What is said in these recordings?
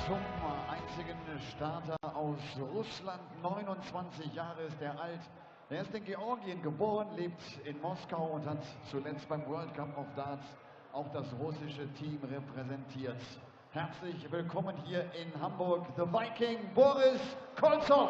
zum einzigen Starter aus Russland. 29 Jahre ist er alt. Er ist in Georgien geboren, lebt in Moskau und hat zuletzt beim World Cup of Darts auch das russische Team repräsentiert. Herzlich willkommen hier in Hamburg, the Viking Boris Koltsov.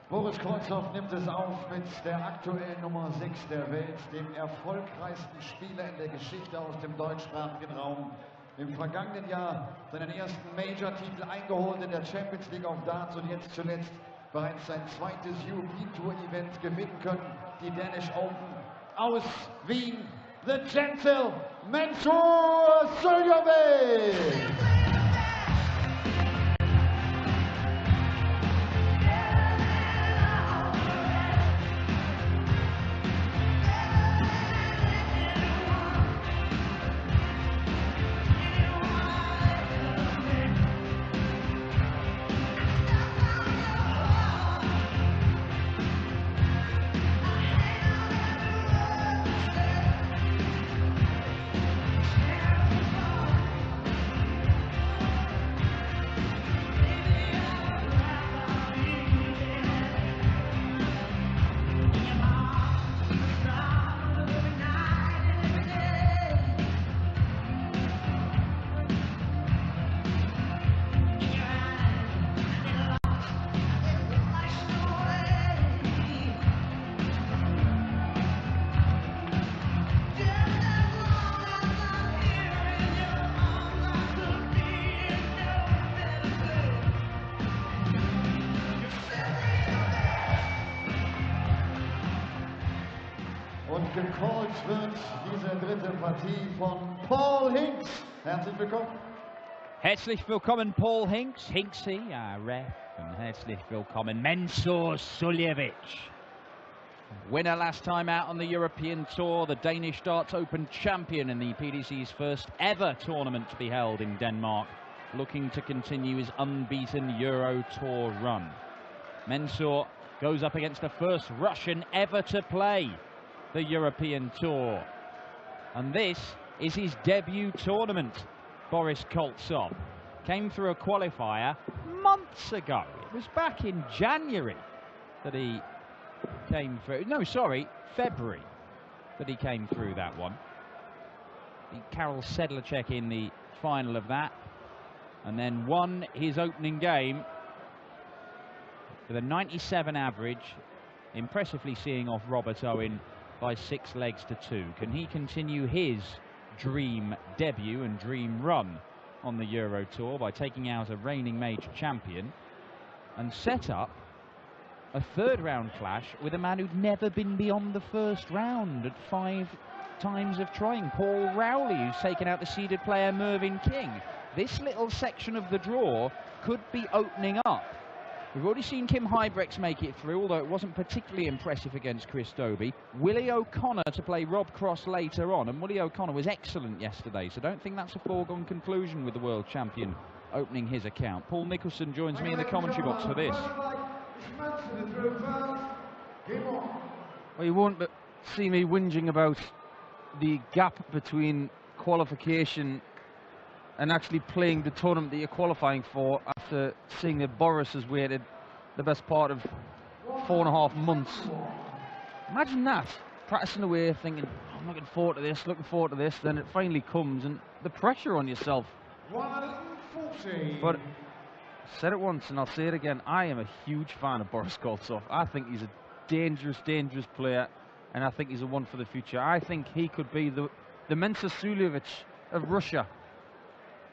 Boris Koltsov nimmt es auf mit der aktuellen Nummer 6 der Welt, dem erfolgreichsten Spieler in der Geschichte aus dem deutschsprachigen Raum. Im vergangenen Jahr seinen ersten Major-Titel eingeholt in der Champions League of Darts und jetzt zuletzt bereits sein zweites European Tour Event gewinnen können, die Danish Open aus Wien. The Gentle Suljovic! Und gecallt wird diese dritte Partie von Paul Hinks. Herzlich willkommen. Herzlich willkommen, Paul Hinks. Hinksy, ref, and herzlich willkommen, Mensur Suljovic. Winner last time out on the European Tour, the Danish Darts Open champion in the PDC's first ever tournament to be held in Denmark, looking to continue his unbeaten Euro Tour run. Mensur goes up against the first Russian ever to play the European Tour, and this is his debut tournament. Boris Koltsov came through a qualifier months ago. It was back in January that he came through. No, sorry, February that he came through that one. Beat Karel Sedlacek in the final of that, and then won his opening game with a 97 average, impressively seeing off Robert Owen by 6 legs to 2. Can he continue his dream debut and dream run on the Euro Tour by taking out a reigning major champion and set up a third round clash with a man who'd never been beyond the first round at 5 times of trying, Paul Rowley, who's taken out the seeded player Mervyn King. This little section of the draw could be opening up. We've already seen Kim Huybrechts make it through, although it wasn't particularly impressive against Chris Dobey. Willie O'Connor to play Rob Cross later on, and Willie O'Connor was excellent yesterday, so don't think that's a foregone conclusion with the world champion opening his account. Paul Nicholson joins me in the commentary box for this. Well, you won't see me whinging about the gap between qualification and actually playing the tournament that you're qualifying for after seeing that Boris has waited the best part of 4.5 months. Imagine that, practicing away, thinking, I'm looking forward to this, then it finally comes, and the pressure on yourself. 140. But I said it once and I'll say it again, I am a huge fan of Boris Koltsov. I think he's a dangerous, dangerous player, and I think he's a one for the future. I think he could be the Mensur Suljovic of Russia.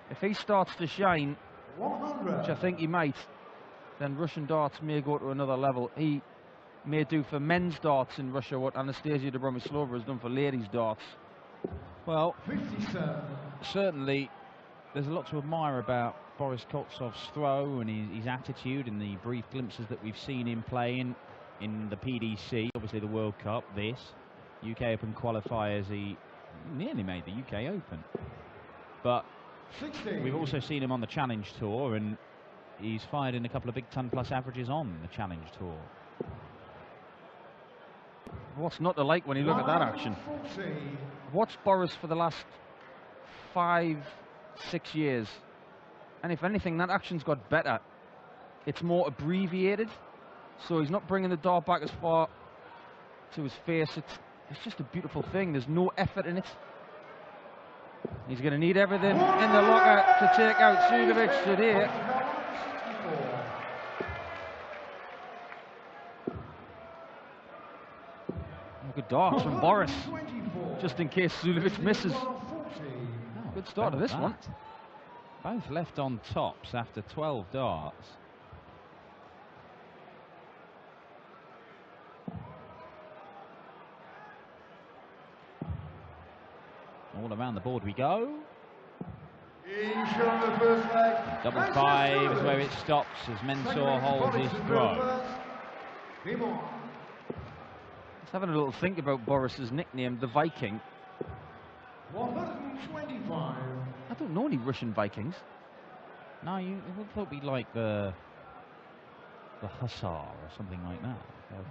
If he starts to shine, which I think he might, then Russian darts may go to another level. He may do for men's darts in Russia what Anastasia Dobromyslova has done for ladies' darts. Well, certainly there's a lot to admire about Boris Koltsov's throw and his attitude and the brief glimpses that we've seen him playing in the PDC, obviously the World Cup, this UK Open qualifiers. He nearly made the UK Open, but we've also seen him on the Challenge Tour, and he's fired in a couple of big ton-plus averages on the Challenge Tour. What's not to like when you look at that action? Watch Boris for the last 5-6 years, and if anything, that action's got better. It's more abbreviated, so he's not bringing the dart back as far to his face. It's just a beautiful thing. There's no effort in it. He's going to need everything in the locker to take out Suljovic today. Good darts from Boris, just in case Suljovic misses. Oh, good start to this one. Both left on tops after 12 darts. All around the board we go. Double 5 is where it stops as Mensur holds his throw. Just having a little think about Boris's nickname, the Viking. 125. I don't know any Russian Vikings. No, you would thought we'd like the Hussar or something like that.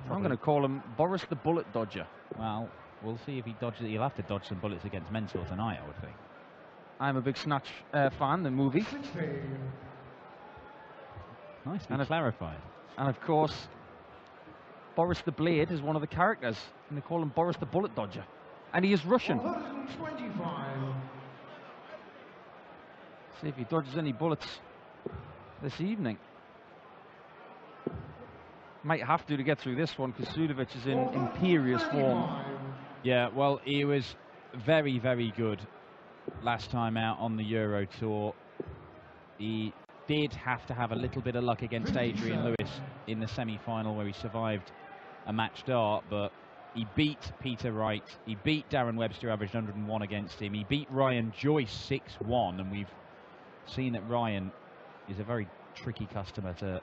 I'm going to call him Boris the Bullet Dodger. Well, we'll see if he dodges it. He'll have to dodge some bullets against Mensur tonight, I would think. I'm a big Snatch fan, the movie. Nicely clarified. And of course, Boris the Blade is one of the characters, and they call him Boris the Bullet Dodger. And he is Russian. 125. See if he dodges any bullets this evening. Might have to get through this one, because Suljovic is in imperious form. Yeah, well, he was very, very good last time out on the Euro Tour. He did have to have a little bit of luck against Adrian Lewis in the semi-final, where he survived a match dart, but he beat Peter Wright. He beat Darren Webster, averaged 101 against him. He beat Ryan Joyce 6-1, and we've seen that Ryan is a very tricky customer to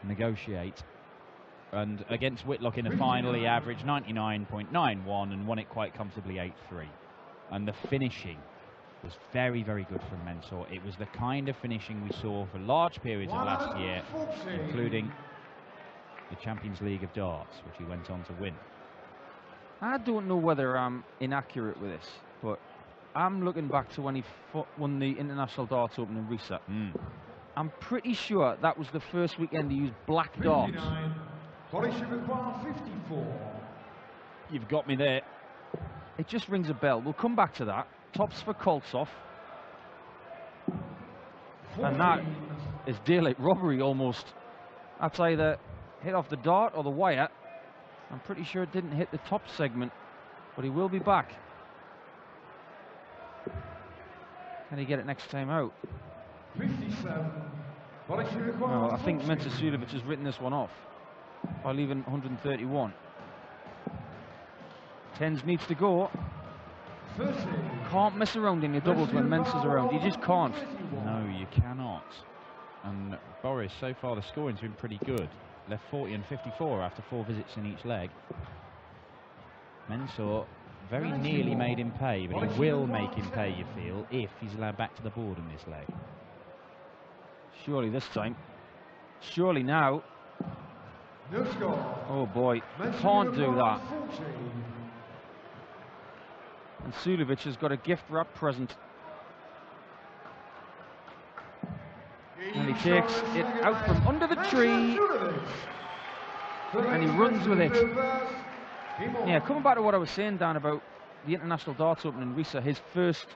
negotiate. And against Whitlock in the final, he averaged 99.91 and won it quite comfortably 8-3. And the finishing was very, very good from Mensur. It was the kind of finishing we saw for large periods of last year, including the Champions League of Darts, which he went on to win. I don't know whether I'm inaccurate with this, but I'm looking back to when he won the International Darts Open in Riesa. I'm pretty sure that was the first weekend he used black darts. 54. You've got me there. It just rings a bell. We'll come back to that. Tops for Koltsov. And that is daylight robbery almost. That's either hit off the dart or the wire. I'm pretty sure it didn't hit the top segment, but he will be back. Can he get it next time out? 57. No, I think Mensur Suljovic has written this one off by leaving 131. Tens needs to go. 30. Can't mess around in your doubles when Mensur's around. You just can't. No, you cannot. And Boris, so far the scoring's been pretty good. Left 40 and 54 after 4 visits in each leg. Mensur very nearly made him pay, but he will make him pay, you feel, if he's allowed back to the board in this leg. Surely this time. Surely now. No score. Oh boy, can't do that. And Suljovic has got a gift wrap present. And he takes it out from under the tree. And he runs with it. Yeah, coming back to what I was saying, Dan, about the International Darts Open in Riesa, his first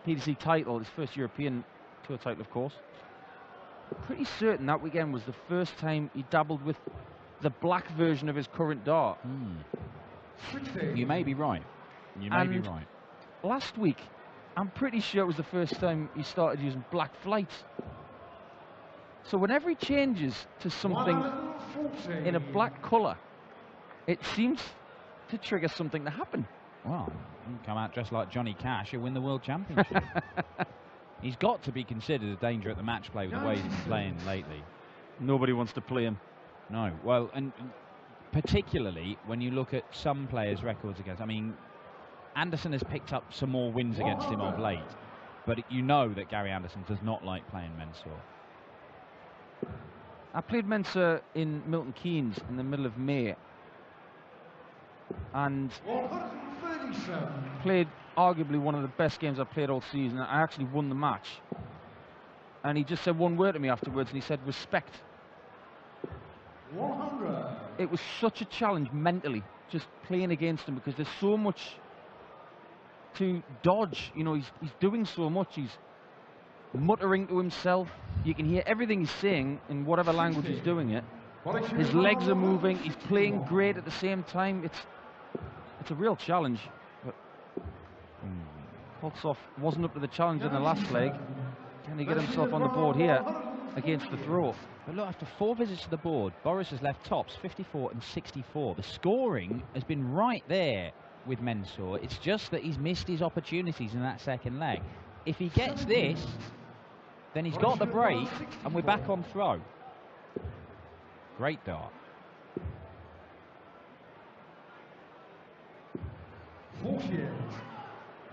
PDC title, his first European Tour title, of course. Pretty certain that weekend was the first time he dabbled with the black version of his current dart. You may be right. You may be right. Last week, I'm pretty sure it was the first time he started using black flights. So whenever he changes to something in a black colour, it seems to trigger something to happen. Well, he can come out dressed like Johnny Cash and win the World Championship. He's got to be considered a danger at the match play with the way he's been playing lately. Nobody wants to play him. No, well, and particularly when you look at some players' records against, I mean, Anderson has picked up some more wins against him of late, but you know that Gary Anderson does not like playing Mensah. I played Mensah in Milton Keynes in the middle of May, and played arguably one of the best games I've played all season. I actually won the match, and he just said one word to me afterwards, and he said respect. 100. It was such a challenge mentally, just playing against him, because there's so much to dodge. You know, he's doing so much. He's muttering to himself. You can hear everything he's saying in whatever language he's doing it. His legs are moving. He's playing great at the same time. It's a real challenge. But Koltsov wasn't up to the challenge in the last leg. Can he get himself on the board here against the throw? But look, after 4 visits to the board, Boris has left tops 54 and 64. The scoring has been right there with Mensah. It's just that he's missed his opportunities in that second leg. If he gets this, then he's got the break, and we're back on throw. Great dart. 48.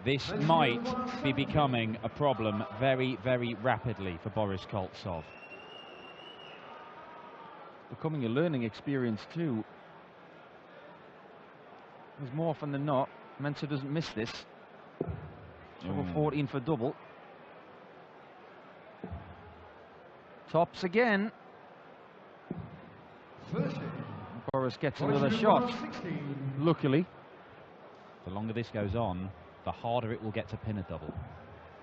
This might be becoming a problem very, very rapidly for Boris Koltsov. Becoming a learning experience too. Because more often than not, Mensah doesn't miss this. Trouble 14 for double. Tops again. 30. Boris gets another shot. Luckily. The longer this goes on, the harder it will get to pin a double.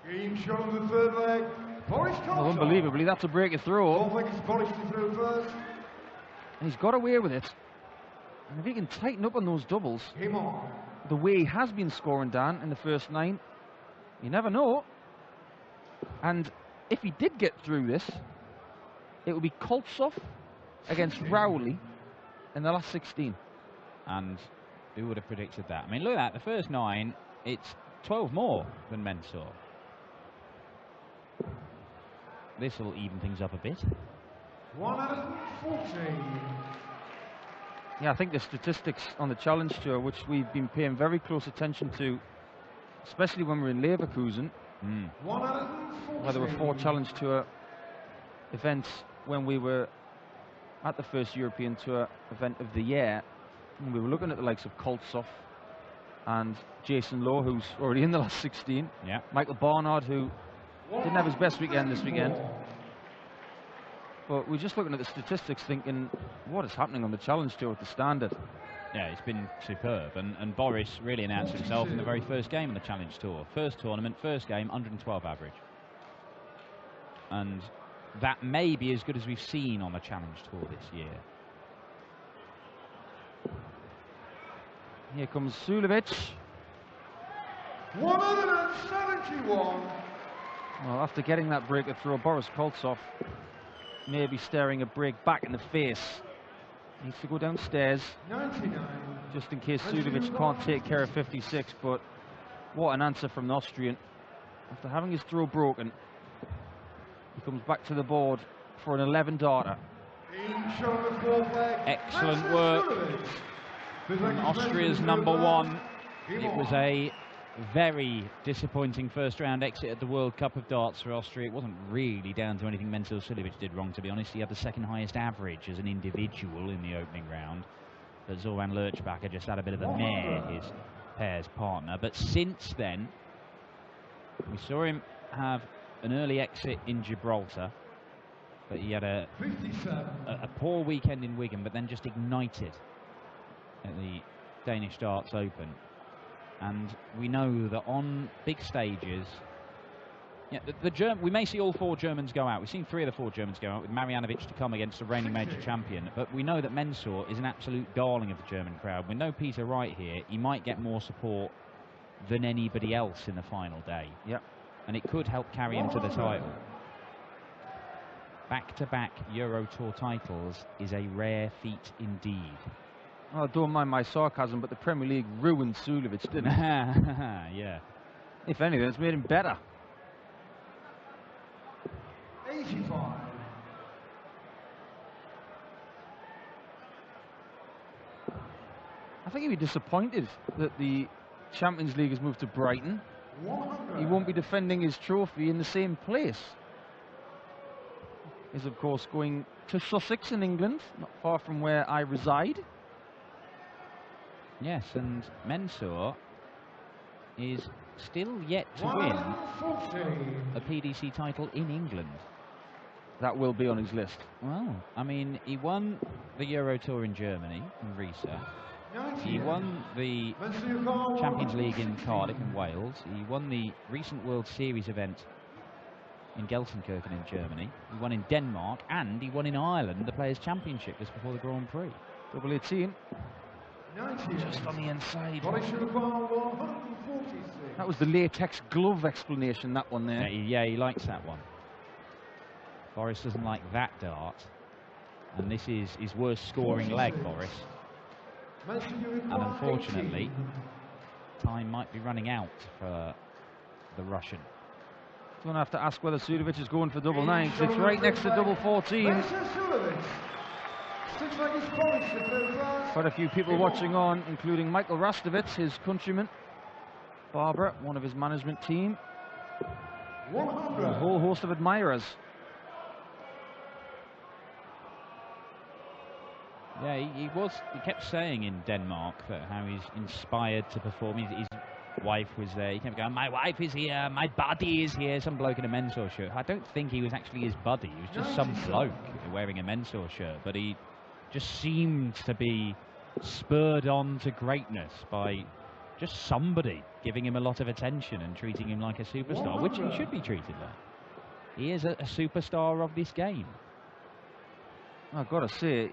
Game shot on the third leg. Boris Koltsov. Well, unbelievably, that's a break of throw. Fourth leg is Boris to throw first. And he's got away with it. And if he can tighten up on those doubles, Game on. the way he has been scoring down in the first 9, you never know. And if he did get through this, it would be Koltsov against Rowley in the last 16. And who would have predicted that? I mean, look at that. The first 9, it's 12 more than Mensah. This will even things up a bit. 140. Yeah, I think the statistics on the Challenge Tour, which we've been paying very close attention to, especially when we're in Leverkusen, where there were 4 Challenge Tour events when we were at the first European Tour event of the year, and we were looking at the likes of Koltsov and Jason Lowe, who's already in the last 16. Yeah. Michael Barnard, who didn't have his best weekend this weekend. But we're just looking at the statistics thinking, what is happening on the Challenge Tour with the standard? Yeah, it's been superb. And Boris really announced himself in the very first game of the Challenge Tour. First tournament, first game, 112 average. And that may be as good as we've seen on the Challenge Tour this year. Here comes Suljovic. 171. Well, after getting that break of throw, Boris Koltsov may be staring a break back in the face. Needs to go downstairs 99. just in case Suljovic can't take care of 56, but what an answer from the Austrian. After having his throw broken, he comes back to the board for an 11 darter. Excellent work from Austria's #1. It was a very disappointing first round exit at the World Cup of Darts for Austria. It wasn't really down to anything Mensah Suljovic did wrong, to be honest. He had the second highest average as an individual in the opening round. But Zoran Lurchbacher just had a bit of a mare, his pair's partner. But since then, we saw him have an early exit in Gibraltar. But he had a poor weekend in Wigan, but then just ignited at the Danish Darts Open. And we know that on big stages, yeah, we may see all 4 Germans go out. We've seen 3 of the 4 Germans go out, with Marjanovic to come against the reigning major champion. But we know that Mensah is an absolute darling of the German crowd. With no Peter Wright here, he might get more support than anybody else in the final day. Yep. And it could help carry him to the title. back-to-back Euro Tour titles is a rare feat indeed. Oh, don't mind my sarcasm, but the Premier League ruined Suljovic, didn't it? Yeah. If anything, it's made him better. 85. I think he'd be disappointed that the Champions League has moved to Brighton. 100. He won't be defending his trophy in the same place. He's, of course, going to Sussex in England, not far from where I reside. Yes, and Mensur is still yet to win 140. a PDC title in England. That will be on his list. Well, I mean, he won the Euro Tour in Germany, in Riesa. He won the Champions League in Cardiff in Wales. He won the recent World Series event in Gelsenkirchen in Germany. He won in Denmark, and he won in Ireland the Players' Championship just before the Grand Prix. Double 18. Just on the inside. That was the latex glove explanation, that one there. Yeah, he likes that one. Boris doesn't like that dart. And this is his worst scoring leg, Boris. And unfortunately, time might be running out for the Russian. Don't have to ask whether Suljovic is going for double 9. It's right next to double 14. Quite a few people watching on, including Michael Rastovitz, his countryman. Barbara, one of his management team. A whole host of admirers. Yeah, he kept saying in Denmark that how he's inspired to perform. His wife was there. He kept going, my wife is here, my buddy is here. Some bloke in a Mensur shirt. I don't think he was actually his buddy. He was just some bloke wearing a Mensur shirt. But he just seemed to be spurred on to greatness by just somebody giving him a lot of attention and treating him like a superstar, which he should be treated like. He is a superstar of this game. I've got to say,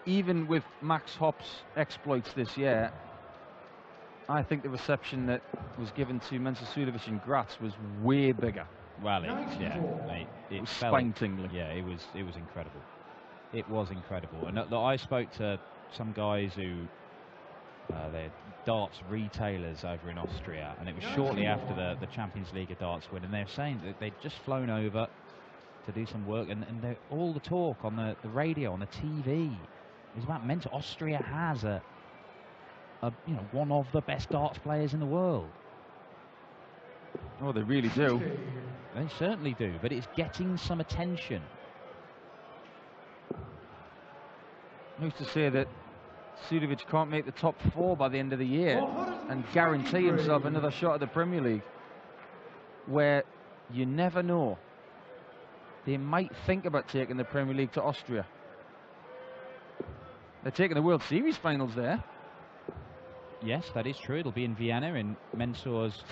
even with Max Hopp's exploits this year, I think the reception that was given to Mensur Suljovic in Graz was way bigger. Well, it was felt, spine-tingling. Yeah, it was incredible. It was incredible. And I spoke to some guys who they're darts retailers over in Austria, and it was shortly after the Champions League of darts win, and they're saying that they'd just flown over to do some work, and all the talk on the radio, on the TV, is about Mensur. Austria has one of the best darts players in the world. Oh, they really do. They certainly do, but it's getting some attention. Who's to say that Suljovic can't make the top 4 by the end of the year and guarantee himself another shot at the Premier League, where you never know. They might think about taking the Premier League to Austria. They're taking the World Series finals there. Yes, that is true. It'll be in Vienna, in Mensur's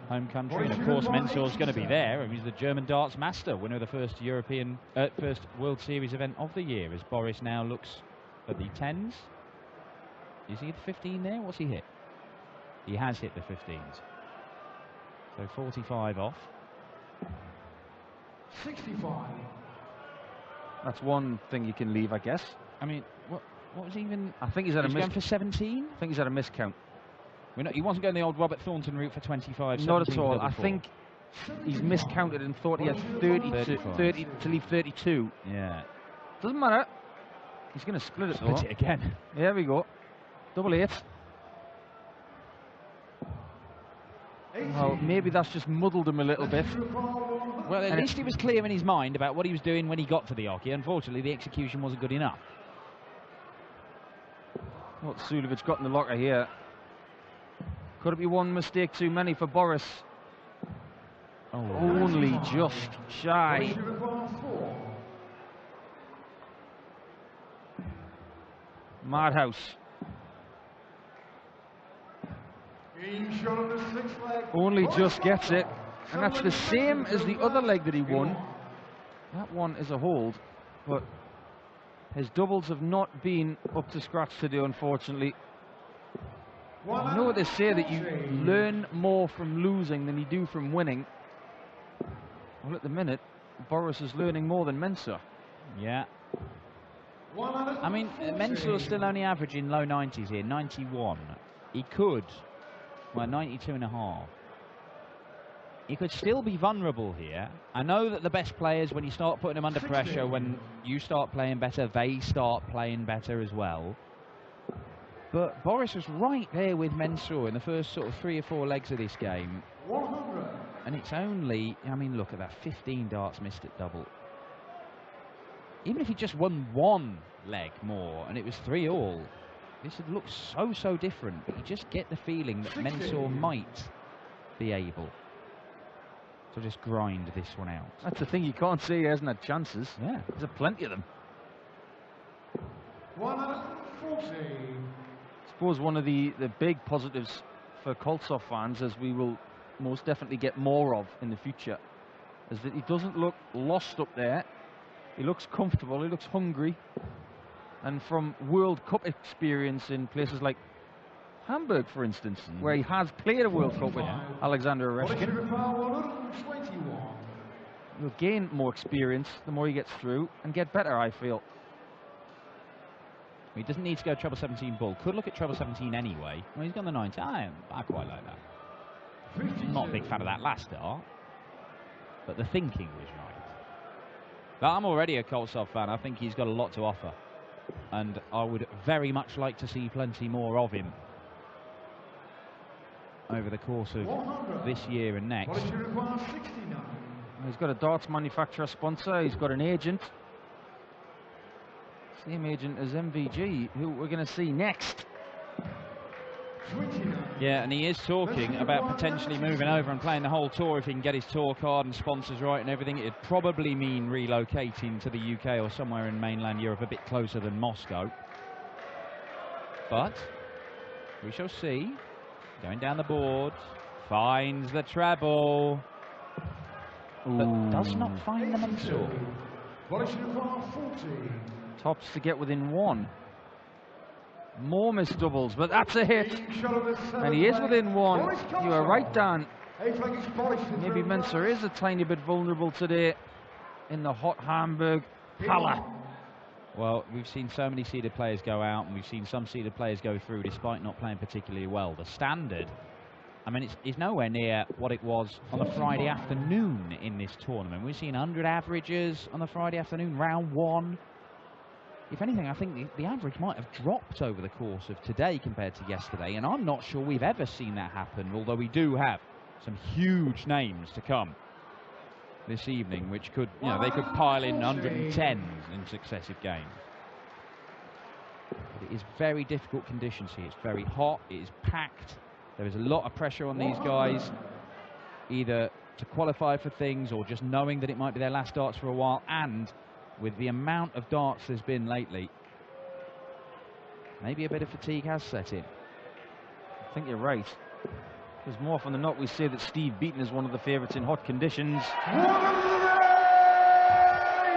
home country. And of course, Mensur's going to be there. He's the German darts master, winner of the first first World Series event of the year, as Boris now looks at the 10s. Is he at the 15 there? What's he hit? He has hit the 15s. So 45 off. 65. That's one thing you can leave, I guess. I mean, what was he even? I think he's at a going for 17. I think he's at a miscount. He wasn't going the old Robert Thornton route for 25. Not at all. I think he's miscounted and thought he had 30 to leave 32. Yeah. Doesn't matter. He's going to split it. Split it again. There we go. Double 8. Well, maybe that's just muddled him a little bit. Well, at least he was clear in his mind about what he was doing when he got to the hockey. Unfortunately, the execution wasn't good enough. What Suljovic got in the locker here. Could it be one mistake too many for Boris? Oh, only just shy. Madhouse. Only just gets it. And that's the same as the other leg that he won. That one is a hold, but his doubles have not been up to scratch today, unfortunately. I know what they say, that you learn more from losing than you do from winning. Well, at the minute, Boris is learning more than Mensah. Yeah. I mean, Mensor's still only averaging low 90s here, 91. He could, well, 92.5. He could still be vulnerable here. I know that the best players, when you start putting them under pressure, when you start playing better, they start playing better as well. But Boris was right there with Mensah in the first sort of 3 or 4 legs of this game. 100. And it's only, I mean, look at that, 15 darts missed at double. Even if he just won 1 leg more and it was 3-all, this would look so different. But you just get the feeling that Mensah might be able to just grind this one out. That's the thing, you can't say he hasn't had chances. Yeah. There's plenty of them. 140. I suppose one of the big positives for Koltsov fans, as we will most definitely get more of in the future, is that he doesn't look lost up there. He looks comfortable, he looks hungry. And from World Cup experience in places like Hamburg, for instance, where he has played a World Cup with Alexander Oreshkin, he'll gain more experience the more he gets through and get better, I feel. He doesn't need to go treble 17 ball. Could look at treble 17 anyway. Well, he's gone the 90. I quite like that. I'm not a big fan of that last start, but the thinking was right. But I'm already a Koltsov fan. I think he's got a lot to offer, and I would very much like to see plenty more of him over the course of this year and next. He's got a darts manufacturer sponsor. He's got an agent. Same agent as MVG, who we're going to see next. Yeah, and he is talking about potentially moving over and playing the whole tour if he can get his tour card and sponsors right and everything. It'd probably mean relocating to the UK or somewhere in mainland Europe a bit closer than Moscow. But we shall see. Going down the board, finds the treble, but does not find the Mensah. Tops to get within 1. More missed doubles, but that's a hit. And he is within 1. You are right, Dan. Maybe Mensah is a tiny bit vulnerable today in the hot Hamburg Halle. Well, we've seen so many seeded players go out, and we've seen some seeded players go through despite not playing particularly well. The standard, I mean, it's nowhere near what it was on the Friday afternoon in this tournament. We've seen 100 averages on the Friday afternoon, round 1. If anything, I think the average might have dropped over the course of today compared to yesterday, and I'm not sure we've ever seen that happen, although we do have some huge names to come this evening, which could, you know, they could pile in 110s in successive games. But it is very difficult conditions here. It's very hot, it is packed. There is a lot of pressure on these guys, either to qualify for things or just knowing that it might be their last darts for a while, and with the amount of darts there's been lately, maybe a bit of fatigue has set in. I think you're right. Because more often than not, we say that Steve Beaton is one of the favourites in hot conditions.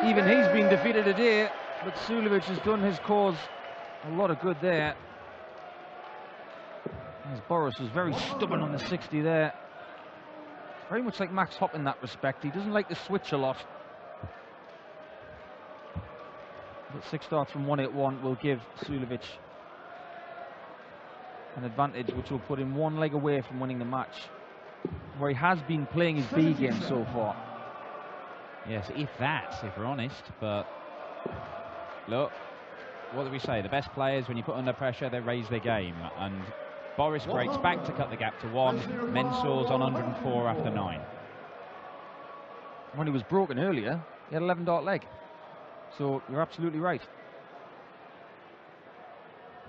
Even he's been defeated today, but Suljovic has done his cause a lot of good there. As Boris was very stubborn on the 60 there. Very much like Max Hopp in that respect. He doesn't like to switch a lot. But 6 darts from 181 will give Suljovic an advantage, which will put him 1 leg away from winning the match, where he has been playing his B game so far. Yes, if we're honest. But look, what did we say? The best players, when you put under pressure, they raise their game. And Boris breaks back to cut the gap to 1. Mensah's on 104 after 9. When he was broken earlier, he had 11 dart leg. So you're absolutely right.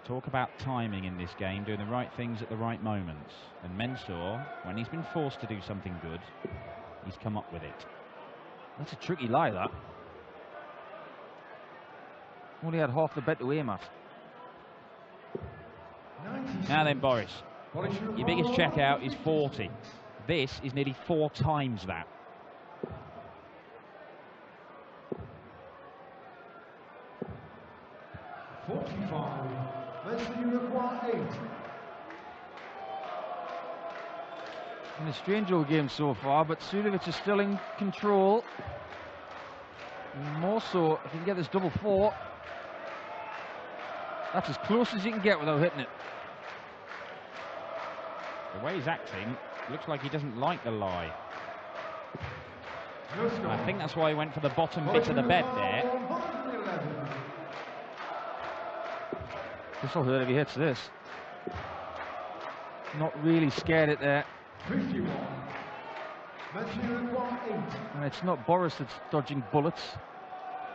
Talk about timing in this game, doing the right things at the right moments. And Mensah, when he's been forced to do something good, he's come up with it. That's a tricky lie, that. Only had half the bet to aim at. Now then, Boris, your biggest checkout is 40. This is nearly 4 times that. In a strange old game so far, but Suljovic is still in control. More so if you can get this double four. That's as close as you can get without hitting it. The way he's acting, looks like he doesn't like the lie. I think that's why he went for the bottom bit of the bed there. This will hurt if he hits this. Not really scared it there. And it's not Boris that's dodging bullets.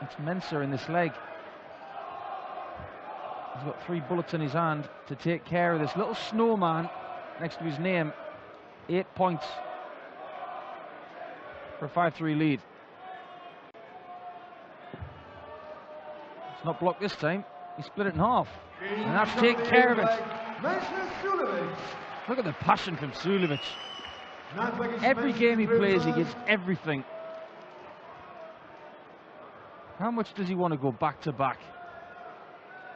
It's Mensah in this leg. He's got 3 bullets in his hand to take care of this little snowman next to his name. 8 points for a 5-3 lead. It's not blocked this time. He split it in half. And that's taken care of it. Look at the passion from Suljovic. Every game he plays, he gives everything. How much does he want to go back to back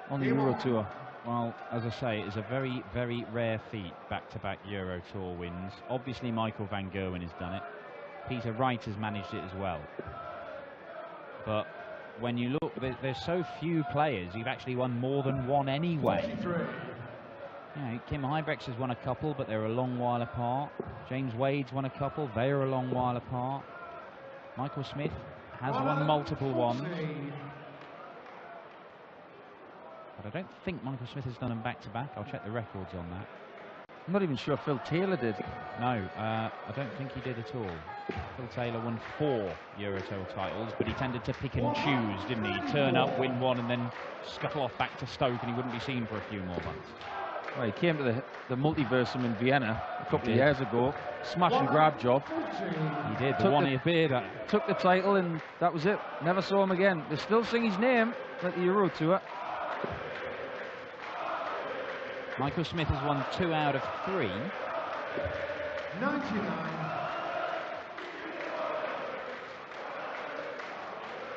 on the Euro Tour? Well, as I say, it's a very, very rare feat, back-to-back Euro Tour wins. Obviously, Michael van Gerwen has done it. Peter Wright has managed it as well. But when you look, there's so few players who've actually won more than one anyway. You know, Kim Huybrechts has won a couple, but they're a long while apart. James Wade's won a couple, they're a long while apart. Michael Smith has won multiple ones. But I don't think Michael Smith has done them back-to-back. I'll check the records on that. I'm not even sure Phil Taylor did. No, I don't think he did at all. Phil Taylor won 4 Euro Tour titles, but he tended to pick and choose, didn't he? Turn up, win one, and then scuttle off back to Stoke, and he wouldn't be seen for a few more months. Well, he came to the Multiversum in Vienna a couple of years ago. Smash and grab job. He did, the one he appeared at. Took the title, and that was it. Never saw him again. They still sing his name at the Euro Tour. Michael Smith has won 2 out of 3. 99.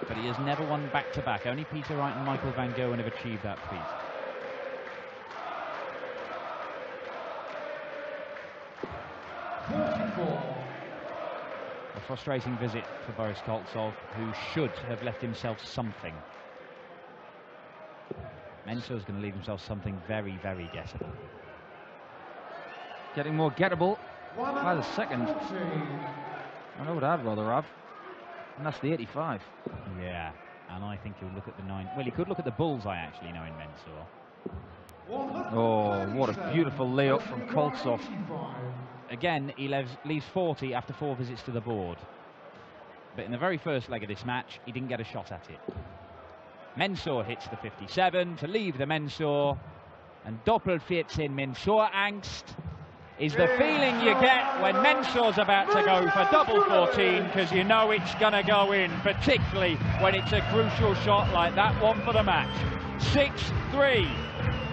But he has never won back-to-back. Only Peter Wright and Michael van Gerwen have achieved that feat. A frustrating visit for Boris Koltsov, who should have left himself something. Mensah's going to leave himself something very, very gettable. Getting more gettable by the second. I know what I'd rather have, and that's the 85. Yeah, and I think he'll look at the 9. Well, he could look at the bullseye, actually, knowing Mensah. Oh, what a beautiful layup from Koltsov. Again, he leaves 40 after 4 visits to the board. But in the very first leg of this match, he didn't get a shot at it. Mensah hits the 57 to leave the Mensah, and Doppel-14 Mensah angst is the feeling you get when Mensah's about to go for double 14, because you know it's going to go in, particularly when it's a crucial shot like that one for the match. 6-3,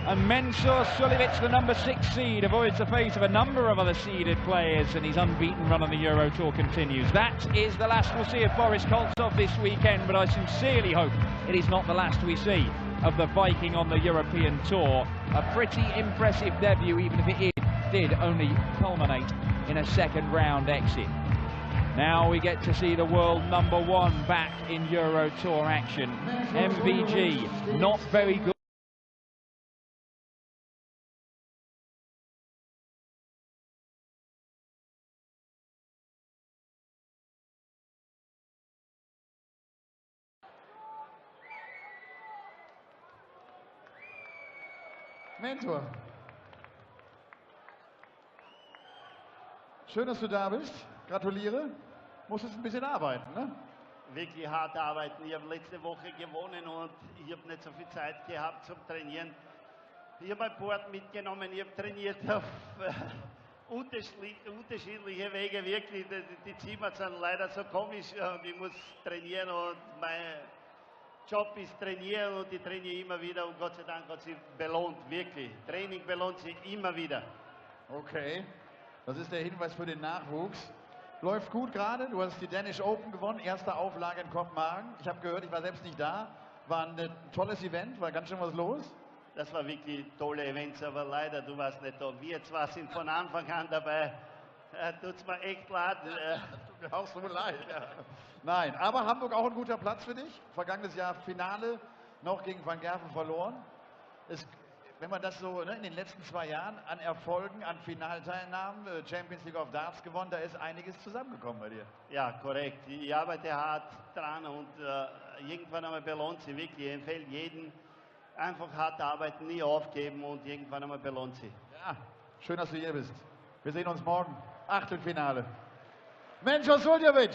and Mensah Suljovic, the number 6 seed, avoids the fate of a number of other seeded players, and his unbeaten run on the Euro Tour continues. That is the last we'll see of Boris Koltsov this weekend, but I sincerely hope it is not the last we see of the Viking on the European Tour. A pretty impressive debut, even if it did only culminate in a second round exit. Now we get to see the world number 1 back in Euro Tour action. MVG, not very good. Mentor. Schön, dass du da bist. Gratuliere. Musstest ein bisschen arbeiten, ne? Wirklich hart arbeiten. Ich habe letzte Woche gewonnen und ich habe nicht so viel Zeit gehabt zum Trainieren. Ich habe mein Board mitgenommen. Ich habe trainiert auf unterschiedliche Wege. Wirklich, die Zimmer sind leider so komisch und ich muss trainieren und mein Job ist trainieren und ich trainiere immer wieder und Gott sei Dank hat sich belohnt, wirklich. Training belohnt sich immer wieder. Okay, das ist der Hinweis für den Nachwuchs. Läuft gut gerade, du hast die Danish Open gewonnen, erste Auflage in Kopenhagen. Ich habe gehört, ich war selbst nicht da. War ein tolles Event, war ganz schön was los. Das war wirklich tolle Events, aber leider, du warst nicht da. Wir zwar sind von Anfang an dabei. Tut's mir echt leid. Auch so leid. Ja. Nein, aber Hamburg auch ein guter Platz für dich. Vergangenes Jahr Finale noch gegen Van Gerven verloren. Wenn man das so in den letzten 2 Jahren an Erfolgen, an Finalteilnahmen, Champions League of Darts gewonnen, da ist einiges zusammengekommen bei dir. Ja, korrekt. Ich arbeite hart dran und irgendwann einmal belohnt sie wirklich. Ich empfehle jeden, einfach hart arbeiten, nie aufgeben und irgendwann einmal belohnt sie. Ja, schön, dass du hier bist. Wir sehen uns morgen. Achtelfinale. Mensch, Suljovic!